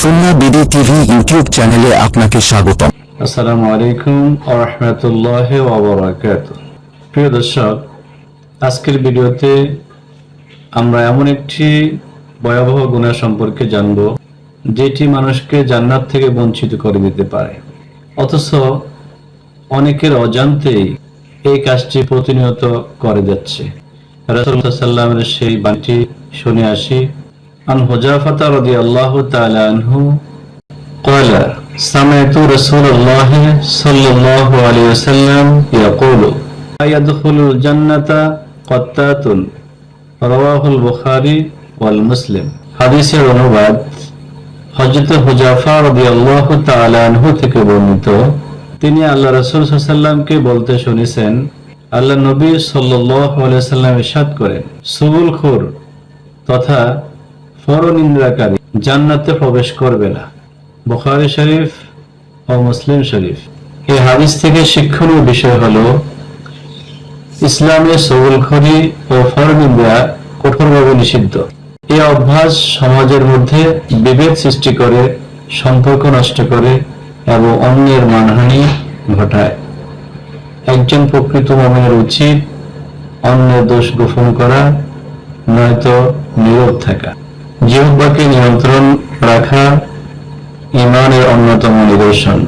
সুন্নাহ BD TV YouTube চ্যানেলে আপনাকে স্বাগতম। আসসালামু আলাইকুম ওয়া রাহমাতুল্লাহি ওয়া বারাকাতুহু। প্রিয় দর্শক, আজকের ভিডিওতে আমরা এমন একটি ভয়াবহ গুনাহ সম্পর্কে জানব যেটি মানুষকে জান্নাত থেকে বঞ্চিত করে দিতে পারে, অথচ অনেকের অজান্তেই এই কাজটি প্রতিনিয়ত করে যাচ্ছে। রাসূলুল্লাহ সাল্লাল্লাহু আলাইহি ওয়াসাল্লামের সেই বাণীটি শুনে আসি। আন হুযাফা রাদিয়াল্লাহু তাআলা আনহু قال سمعت رسول الله صلى الله عليه وسلم يقول لا يدخل الجنة قتات رواه البخاري والمسلم। হাদিসের অনুবাদ হযরত হুযাফা রাদিয়াল্লাহু তাআলা আনহু থেকে বর্ণিত। তিনি আল্লাহ রাসূল সাল্লাল্লাহু আলাইহি ওয়াসাল্লামকে বলতে শুনেছেন, আল্লাহ নবী সাল্লাল্লাহু আলাইহি ওয়াসাল্লাম ইরশাদ করেন, সুবুলখোর তথা পরনিন্দাকারী জান্নাতে প্রবেশ করবে না। বুখারী শরীফ ও মুসলিম শরীফ। এই হাদিস থেকে শিক্ষণীয় বিষয় হলো ইসলামে সুবুলখোরি ও পরনিন্দা কঠোরভাবে নিষিদ্ধ। এই অভ্যাস সমাজের মধ্যে বিভেদ সৃষ্টি করে, সম্পর্ক নষ্ট করে এবং অন্যের মানহানি ঘটায়। একজন প্রকৃত মুমিনের উচিত অন্যের দোষ গোপন করা, নয়তো নীরব থাকা। জিহ্বাকে নিয়ন্ত্রণ রাখা ঈমানের অন্যতম নিদর্শন।